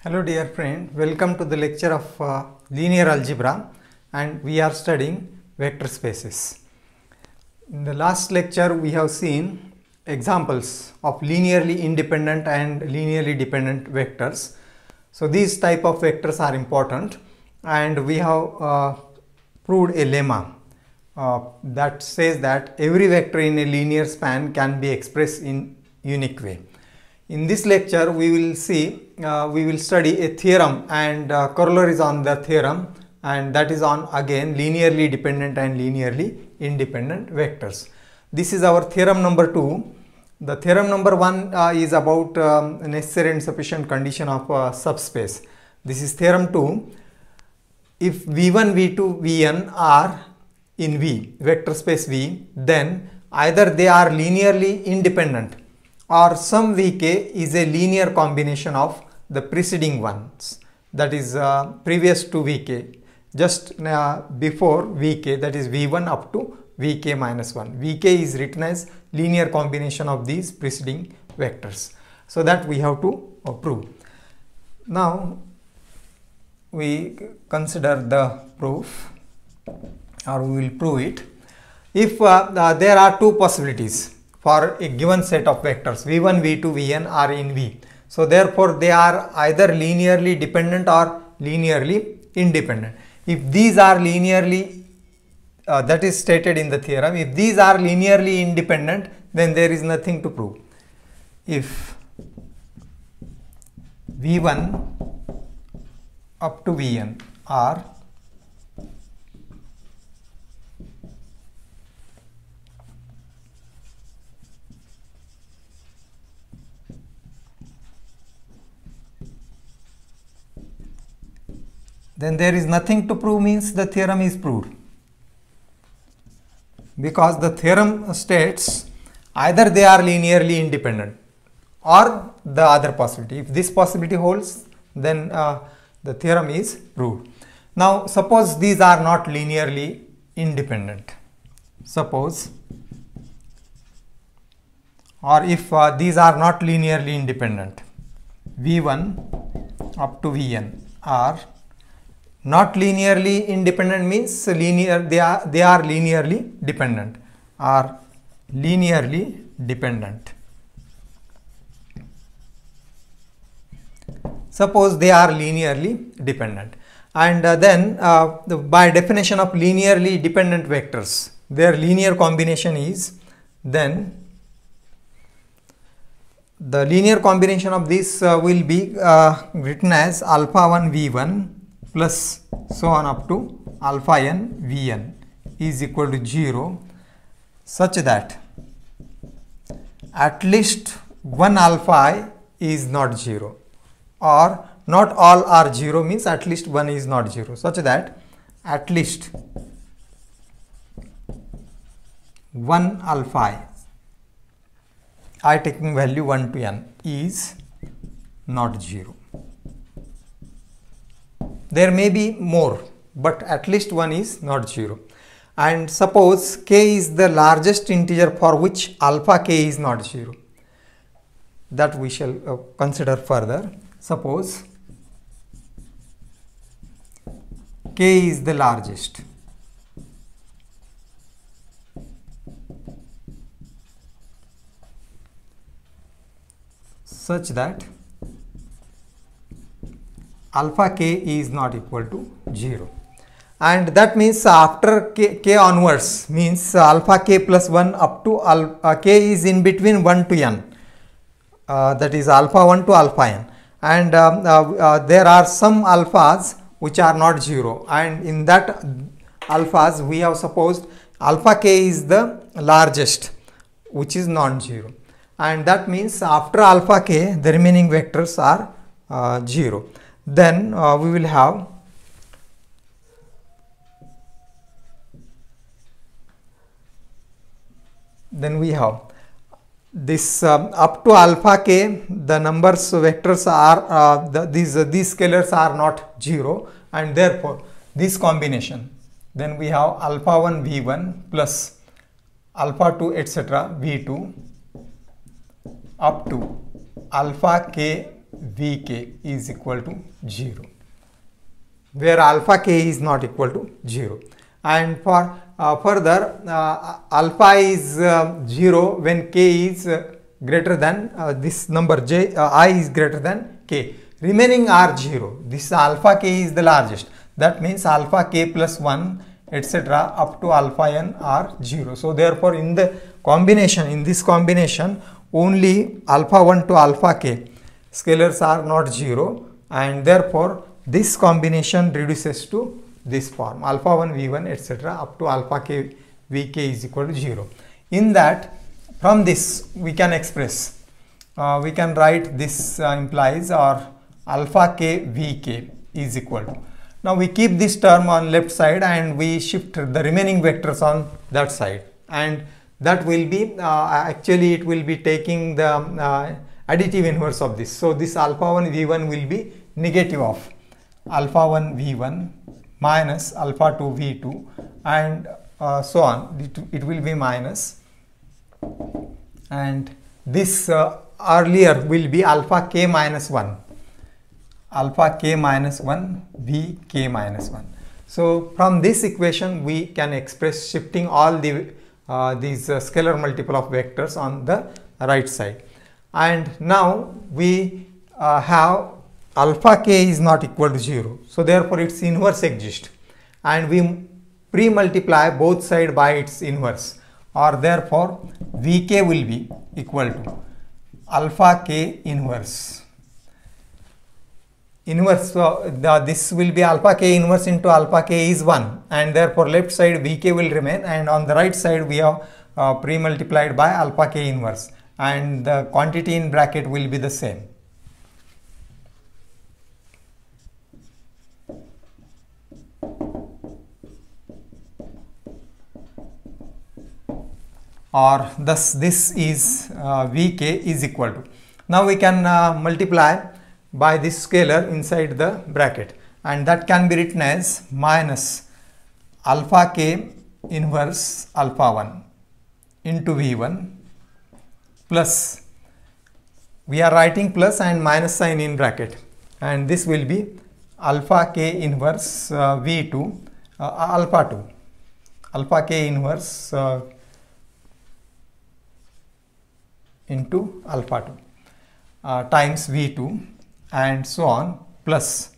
Hello dear friend, welcome to the lecture of linear algebra, and we are studying vector spaces. In the last lecture we have seen examples of linearly independent and linearly dependent vectors. So these type of vectors are important, and we have proved a lemma that says that every vector in a linear span can be expressed in unique way. In this lecture we will study a theorem and corollaries on the theorem, and that is on again linearly dependent and linearly independent vectors. This is our theorem number 2. The theorem number 1 is about necessary and sufficient condition of subspace. This is theorem 2. If v1, v2, vn are in V, vector space V, then either they are linearly independent or some Vk is a linear combination of the preceding ones, that is previous to Vk, just before Vk, that is V1 up to Vk minus 1. Vk is written as linear combination of these preceding vectors. So that we have to prove. Now we consider the proof, or we will prove it. If there are two possibilities for a given set of vectors, v1, v2, vn are in V. So therefore they are either linearly dependent or linearly independent. If these are linearly, that is stated in the theorem, if these are linearly independent, then there is nothing to prove. If v1 up to vn are then there is nothing to prove means the theorem is proved, because the theorem states either they are linearly independent or the other possibility. If this possibility holds, then the theorem is proved. Now suppose these are not linearly independent. Suppose, or if these are not linearly independent, v1 up to vn are not linearly independent means linear, they are linearly dependent, are linearly dependent. Suppose they are linearly dependent, and then by definition of linearly dependent vectors, their linear combination is, then the linear combination of this will be written as alpha 1 v1 plus so on up to alpha n vn is equal to 0, such that at least one alpha I is not 0, or not all are 0 means at least one is not 0, such that at least one alpha I taking value 1 to n is not 0. There may be more, but at least one is not 0. And suppose k is the largest integer for which alpha k is not 0. That we shall consider further. Suppose k is the largest, such that alpha k is not equal to 0, and that means after k onwards means alpha k plus 1 up to k is in between 1 to n, that is alpha 1 to alpha n, and there are some alphas which are not 0, and in that alphas we have supposed alpha k is the largest, which is non-zero, and that means after alpha k the remaining vectors are 0. Then we will have this up to alpha k, the numbers vectors are these scalars are not 0, and therefore this combination, then we have alpha 1 v1 plus alpha 2 etc. v2 up to alpha k Vk is equal to 0, where alpha k is not equal to 0. And for further, alpha is 0 when k is greater than this number I is greater than k. Remaining are 0. This alpha k is the largest. That means alpha k plus 1 etc. up to alpha n are 0. So therefore in the combination, in this combination, only alpha 1 to alpha k scalars are not 0, and therefore this combination reduces to this form, alpha 1 v1 etc. up to alpha k vk is equal to 0. In that, from this we can express, we can write this implies or alpha k vk is equal to. Now we keep this term on left side and we shift the remaining vectors on that side, and that will be actually it will be taking the additive inverse of this. So this alpha 1 v1 will be negative of alpha 1 v1 minus alpha 2 v2 and so on. It will be minus, and this earlier will be alpha k minus 1, alpha k minus 1 v k minus 1. So from this equation we can express shifting all the these scalar multiple of vectors on the right side. And now we have alpha k is not equal to 0, so therefore its inverse exists, and we pre-multiply both sides by its inverse, or therefore vk will be equal to alpha k inverse. This will be alpha k inverse into alpha k is 1, and therefore left side vk will remain, and on the right side we have pre-multiplied by alpha k inverse, and the quantity in bracket will be the same. Or thus this is Vk is equal to. Now we can multiply by this scalar inside the bracket, and that can be written as minus alpha k inverse alpha 1 into V1 plus, we are writing plus and minus sign in bracket, and this will be alpha k inverse V2 alpha k inverse into alpha 2 times V2 and so on, plus,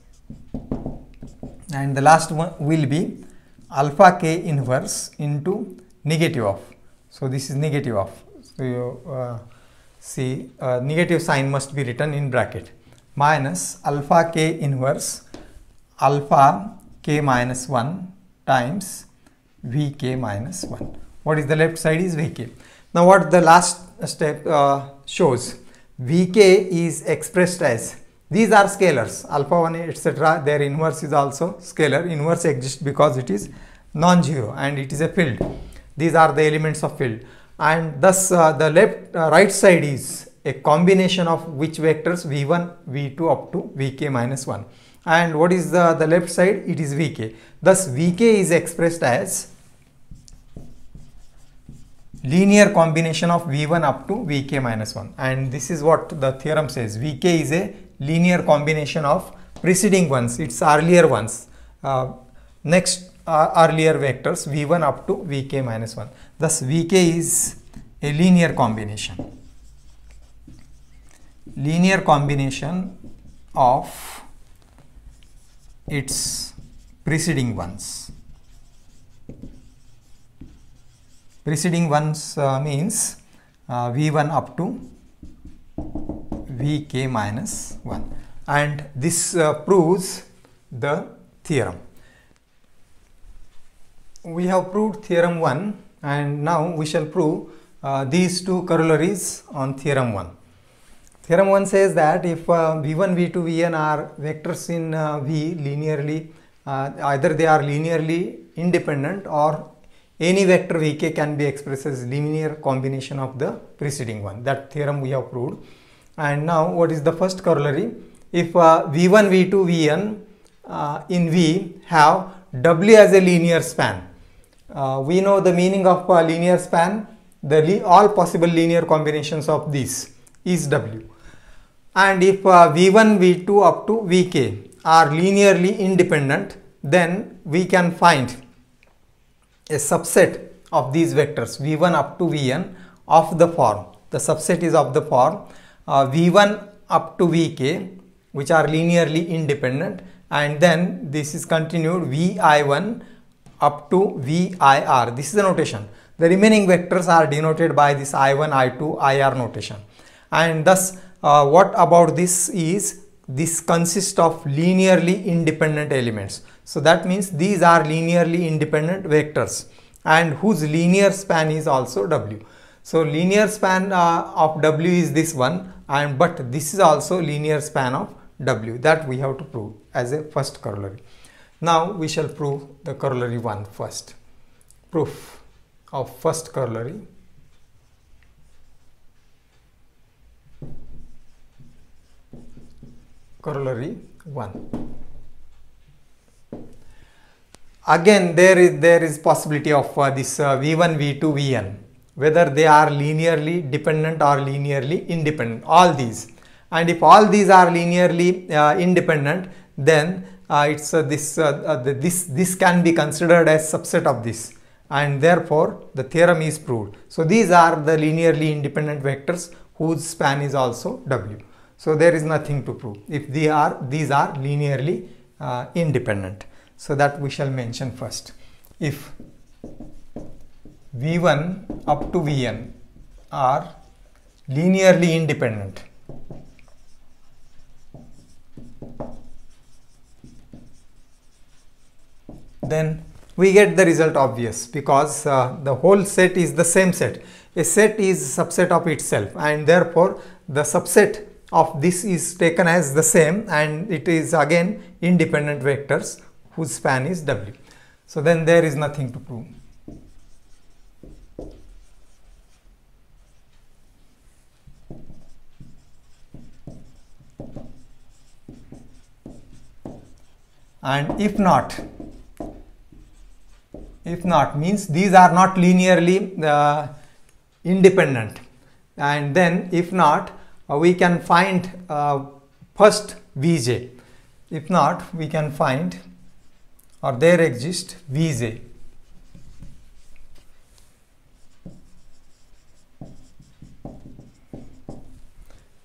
and the last one will be alpha k inverse into negative of. So this is negative of. So you see negative sign must be written in bracket, minus alpha k inverse alpha k minus 1 times Vk minus 1. What is the left side is Vk. Now what the last step shows, Vk is expressed as, these are scalars, alpha 1 etc. their inverse is also scalar. Inverse exists because it is non-zero and it is a field. These are the elements of field, and thus the right side is a combination of which vectors v1 v2 up to vk minus 1, and what is the left side, it is vk. Thus vk is expressed as linear combination of v1 up to vk minus 1, and this is what the theorem says. Vk is a linear combination of preceding ones, its earlier ones, next earlier vectors v1 up to vk minus 1. Thus vk is a linear combination of its preceding ones. Preceding ones means v1 up to vk minus 1, and this proves the theorem. We have proved theorem 1, and now we shall prove these two corollaries on theorem 1. Theorem 1 says that if v1, v2, vn are vectors in V linearly, either they are linearly independent or any vector vk can be expressed as linear combination of the preceding one. That theorem we have proved. And now what is the first corollary? If v1, v2, vn in V have W as a linear span. We know the meaning of linear span. All possible linear combinations of these is W. and if V1, V2 up to Vk are linearly independent, then we can find a subset of these vectors V1 up to Vn of the form. The subset is of the form V1 up to Vk, which are linearly independent, and then this is continued Vi1 up to Vir. This is the notation. The remaining vectors are denoted by this I1, I2, Ir notation. And thus what about this is, this consists of linearly independent elements. So that means these are linearly independent vectors and whose linear span is also W. So linear span of W is this one, and but this is also linear span of W, that we have to prove as a first corollary. Now we shall prove the corollary 1 first. Proof of first corollary. Corollary 1. Again there is possibility of this V1, V2, Vn, whether they are linearly dependent or linearly independent, all these. And if all these are linearly independent, then this can be considered as subset of this, and therefore the theorem is proved. So these are the linearly independent vectors whose span is also W. So there is nothing to prove if these are linearly independent. So that we shall mention first. If V1 up to Vn are linearly independent, then we get the result obvious, because the whole set is the same set. A set is subset of itself, and therefore the subset of this is taken as the same, and it is again independent vectors whose span is W. So then there is nothing to prove. And if not means these are not linearly independent, and then if not we can find first Vj. If not, we can find, or there exists Vj.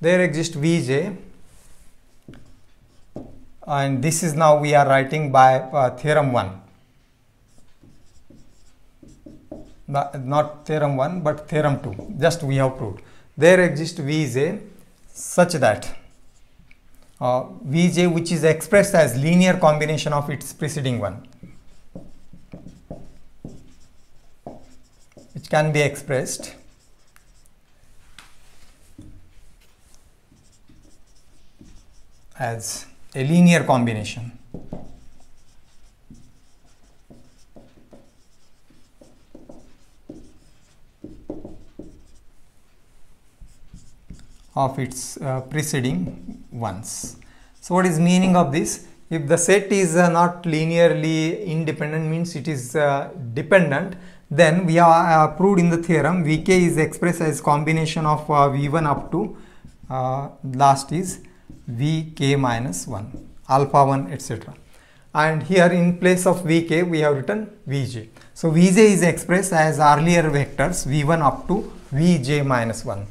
There exists Vj, and this is now we are writing by theorem 1. Not theorem 1 but theorem 2, just we have proved. There exists Vj such that Vj, which is expressed as linear combination of its preceding one, which can be expressed as a linear combination of its preceding ones. So what is meaning of this? If the set is not linearly independent, means it is dependent, then we have proved in the theorem Vk is expressed as combination of V1 up to last is Vk minus 1, alpha 1, etc. And here in place of Vk we have written Vj. So Vj is expressed as earlier vectors V1 up to Vj minus 1.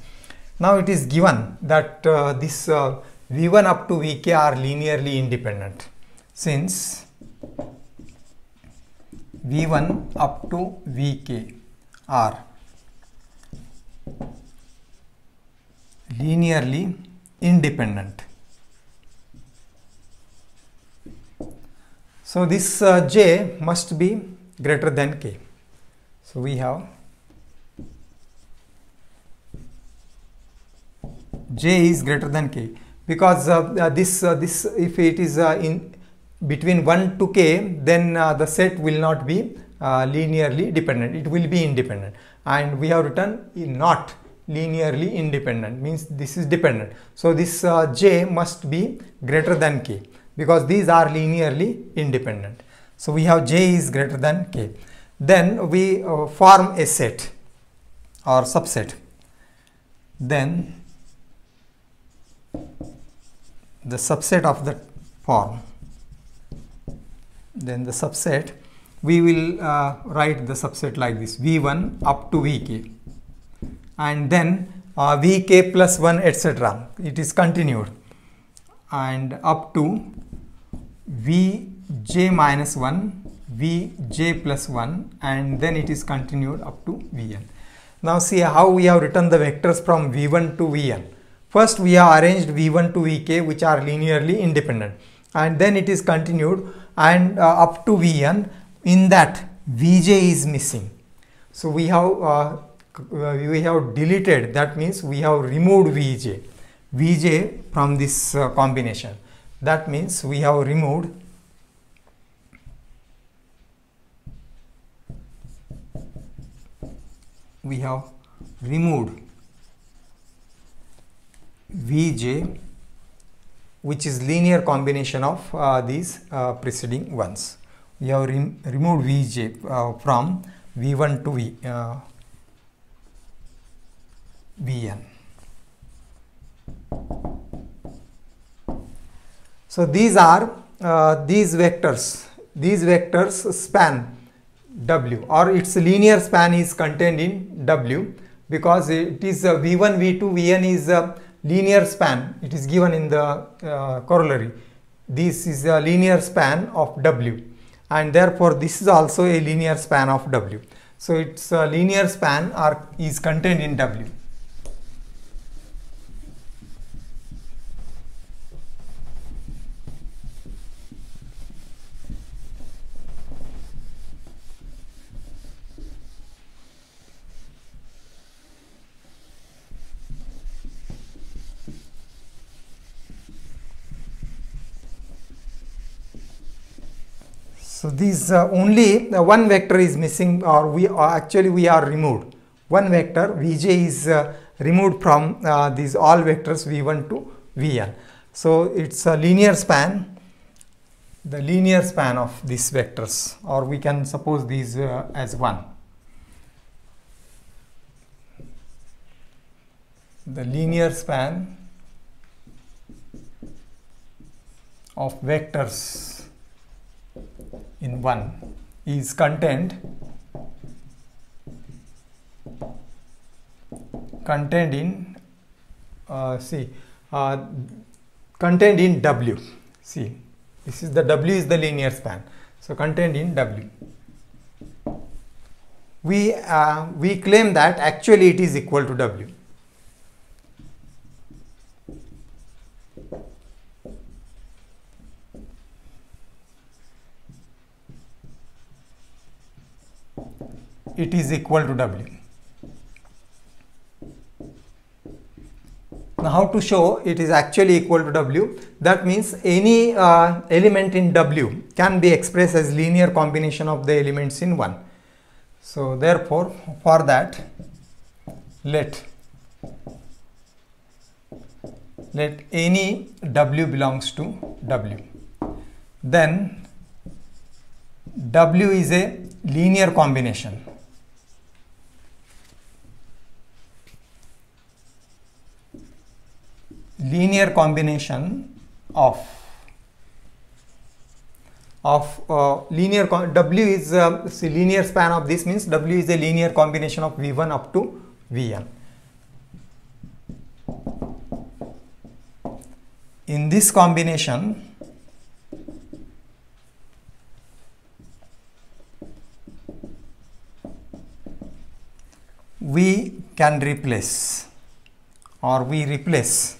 Now it is given that this V1 up to Vk are linearly independent. Since V1 up to Vk are linearly independent, so this j must be greater than k. So we have j is greater than k, because this if it is in between 1 to k, then the set will not be linearly dependent, it will be independent, and we have written not linearly independent, means this is dependent. So this j must be greater than k, because these are linearly independent. So we have j is greater than k. Then we form a set or subset. Then the subset of the form, then the subset, we will write the subset like this: V1 up to Vk, and then Vk plus 1 etc. It is continued, and up to Vj minus 1, Vj plus 1, and then it is continued up to Vn. Now see how we have written the vectors from V1 to Vn. First we have arranged V1 to Vk, which are linearly independent, and then it is continued and up to Vn. In that Vj is missing, so we have deleted, that means we have removed Vj from this combination. That means we have removed Vj, which is linear combination of these preceding ones. We have removed Vj from V1 to Vn. So these are these vectors span W, or its linear span is contained in W, because it is V1, V2, Vn is a linear span. It is given in the corollary. This is a linear span of W, and therefore this is also a linear span of W. So its linear span is contained in W. So these only one vector is missing, or we are removed. One vector Vj is removed from these all vectors V1 to Vn. So it's a linear span, the linear span of these vectors, or we can suppose these as 1. The linear span of vectors in 1 is contained in contained in W. See, this is the W is the linear span, so contained in W. We claim that actually it is equal to W. It is equal to W. Now how to show it is actually equal to W? That means any element in W can be expressed as linear combination of the elements in 1. So therefore for that let any W belongs to W. Then W is a linear combination. Linear combination of W is linear span of this, means W is a linear combination of V1 up to Vn. In this combination we can replace, or we replace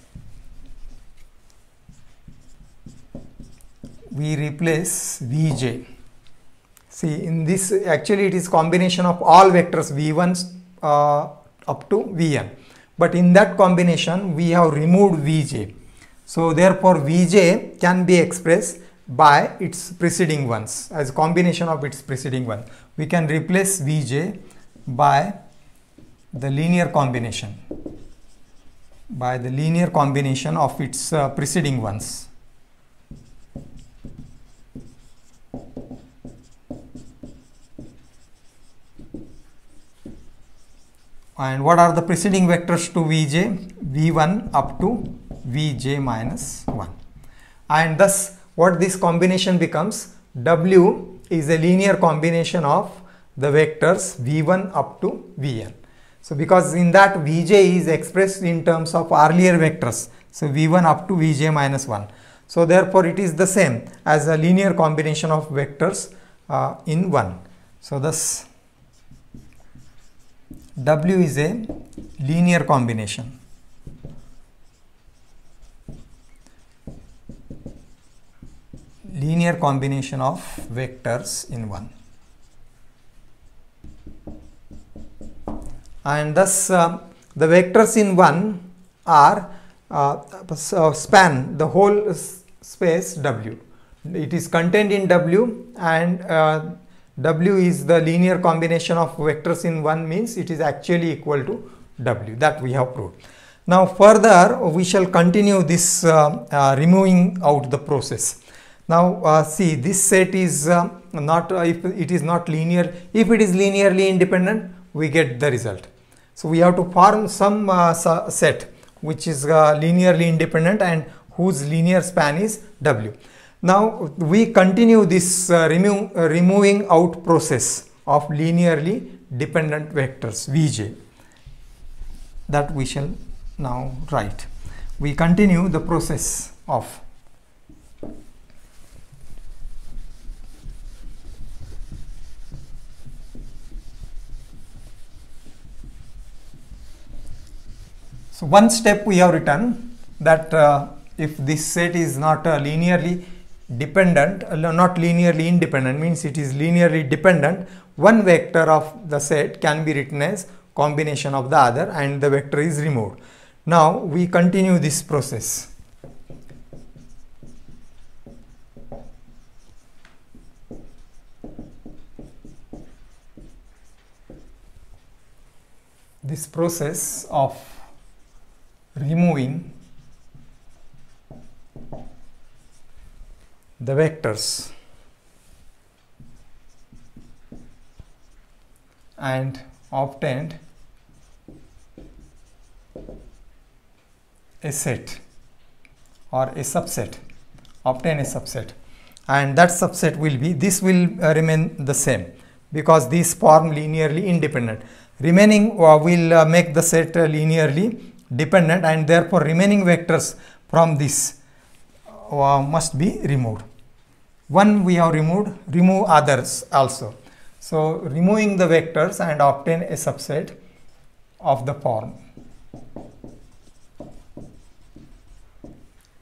Vj. See, in this actually it is combination of all vectors V1 up to Vn, but in that combination we have removed Vj. So therefore Vj can be expressed by its preceding ones, as a combination of its preceding one. We can replace Vj by the linear combination, of its preceding ones. And what are the preceding vectors to Vj? V1 up to Vj minus 1. and thus what this combination becomes, W is a linear combination of the vectors v1 up to vn. So because in that vj is expressed in terms of earlier vectors, so v1 up to vj minus 1. So therefore it is the same as a linear combination of vectors in 1. So thus W is a linear combination of vectors in 1, and thus the vectors in 1 are span the whole space W. It is contained in W, and W is the linear combination of vectors in 1, means it is actually equal to W. That we have proved. Now further we shall continue this removing out the process. Now see, this set is not, if it is not linear, if it is linearly independent, we get the result. So we have to form some set which is linearly independent and whose linear span is W. Now we continue this removing out process of linearly dependent vectors Vj, that we shall now write. We continue the process of so one step we have written that if this set is not linearly dependent, not linearly independent, means it is linearly dependent, one vector of the set can be written as combination of the other and the vector is removed. Now we continue this process. This process of removing the vectors and obtained a set or a subset, obtain a subset, and that subset will be, this will remain the same because these form linearly independent. Remaining will make the set linearly dependent, and therefore remaining vectors from this must be removed. One we have removed, remove others also. So removing the vectors and obtain a subset of the form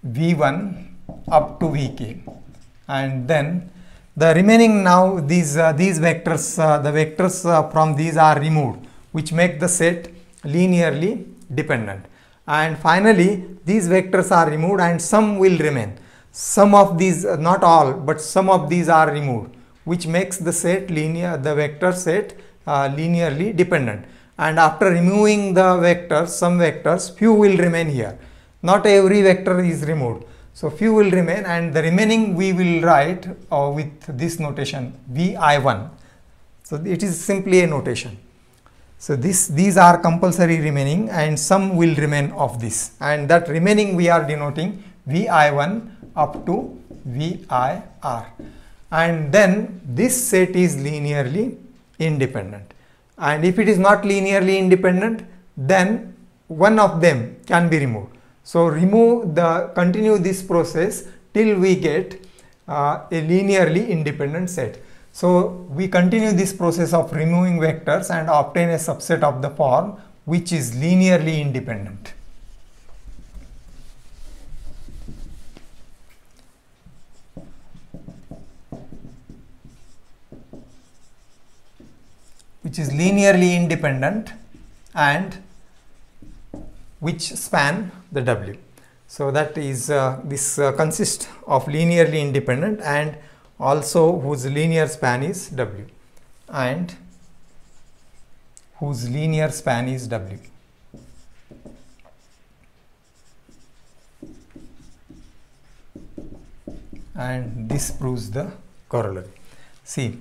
v1 up to vk, and then the remaining, now these vectors, the vectors from these are removed, which make the set linearly dependent, and finally these vectors are removed and some will remain. Some of these, not all, but some of these are removed, which makes the set linear, the vector set linearly dependent. And after removing the vectors, some vectors, few will remain here. Not every vector is removed, so few will remain, and the remaining we will write with this notation vi1. So it is simply a notation. So these are compulsory remaining, and some will remain of this, and that remaining we are denoting vi1 up to vir, and then this set is linearly independent, and if it is not linearly independent, then one of them can be removed. So continue this process till we get a linearly independent set. So we continue this process of removing vectors and obtain a subset of the form which is linearly independent. Which is linearly independent and which span the W. So that is this consists of linearly independent and also whose linear span is W, and whose linear span is W. And this proves the corollary. See,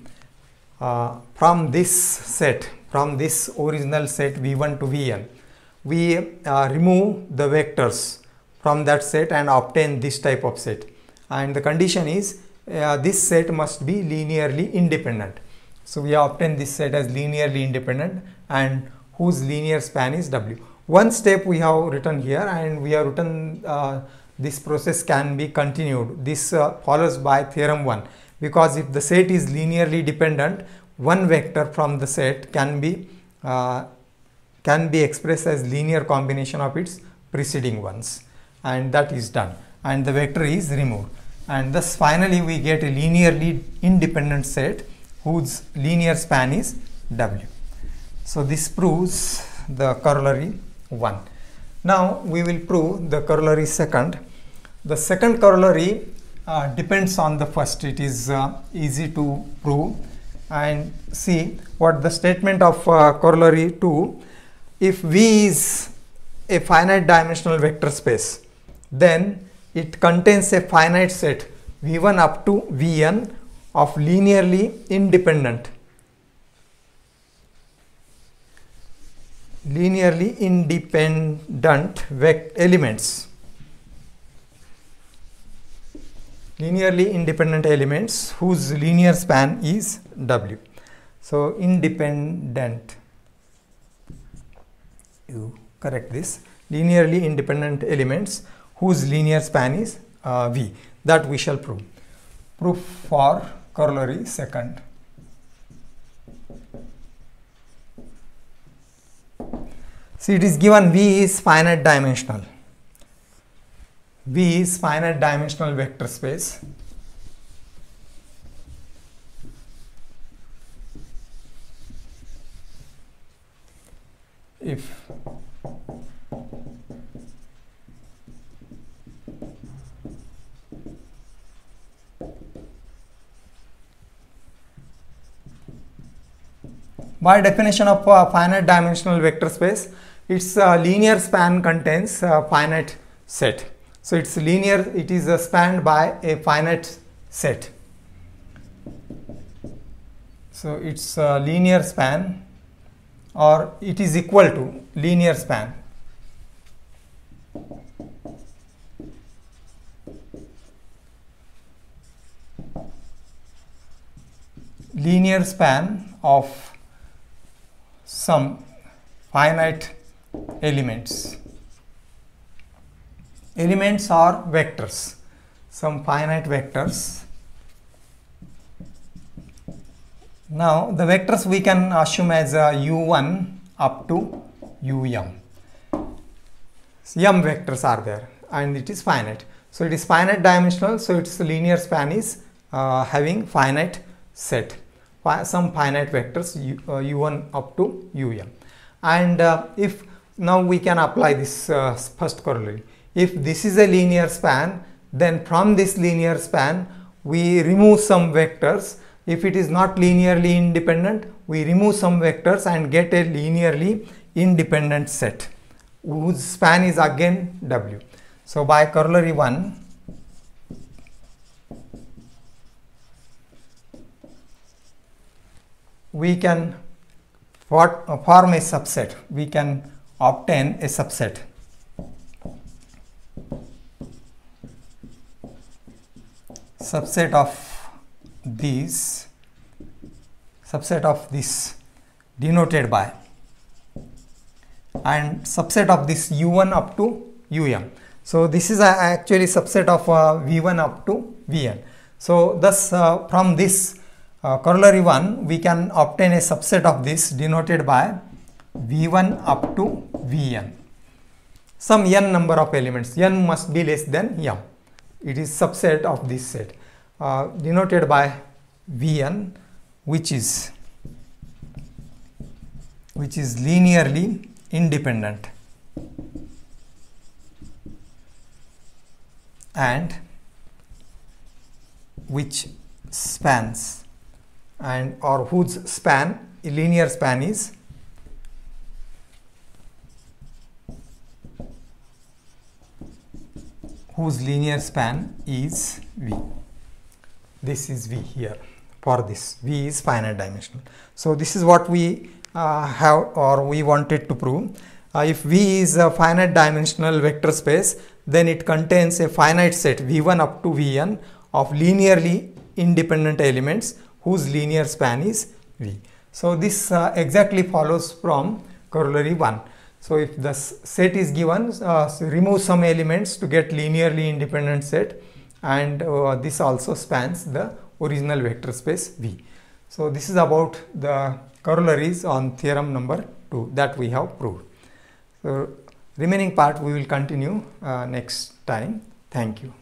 from this set, from this original set v1 to vn, we remove the vectors from that set and obtain this type of set, and the condition is this set must be linearly independent. So we have obtained this set as linearly independent and whose linear span is W. One step we have written here, and we have written this process can be continued. This follows by theorem 1, because if the set is linearly dependent, one vector from the set can be expressed as linear combination of its preceding ones, and that is done, and the vector is removed, and thus finally we get a linearly independent set whose linear span is W. So this proves the corollary 1. Now we will prove the corollary 2. The second corollary depends on the first. It is easy to prove, and see what the statement of corollary 2. If V is a finite dimensional vector space, then it contains a finite set V1 up to Vn of linearly independent elements. Linearly independent elements whose linear span is W. So independent, you correct this, linearly independent elements whose linear span is V. That we shall prove. Proof for corollary 2. See, it is given V is finite dimensional. V is finite dimensional vector space. If by definition of finite dimensional vector space, its linear span contains a finite set. So it's linear, it is spanned by a finite set. So its linear span, or it is equal to linear span. Linear span of some finite elements. Elements are vectors, some finite vectors. Now the vectors we can assume as u1 up to um. M vectors are there and it is finite. So it is finite dimensional, so its linear span is having finite set, some finite vectors u1 up to um. And if now we can apply this first corollary. If this is a linear span, then from this linear span we remove some vectors. If it is not linearly independent, we remove some vectors and get a linearly independent set whose span is again W. So by corollary 1, we can form a subset. We can obtain a subset. Subset of this denoted by, and subset of this u1 up to um. So this is actually subset of v1 up to vn. So thus from this corollary 1 we can obtain a subset of this denoted by v1 up to vn. Some n number of elements, n must be less than m. It is subset of this set denoted by Vn, which is linearly independent and which spans and or whose span, linear span is V. This is V here. For this, V is finite dimensional. So this is what we have or we wanted to prove. If V is a finite dimensional vector space, then it contains a finite set V1 up to Vn of linearly independent elements whose linear span is V. So this exactly follows from corollary 1. So if the set is given, so remove some elements to get linearly independent set, and this also spans the original vector space V. So this is about the corollaries on theorem number 2 that we have proved. So remaining part we will continue next time. Thank you.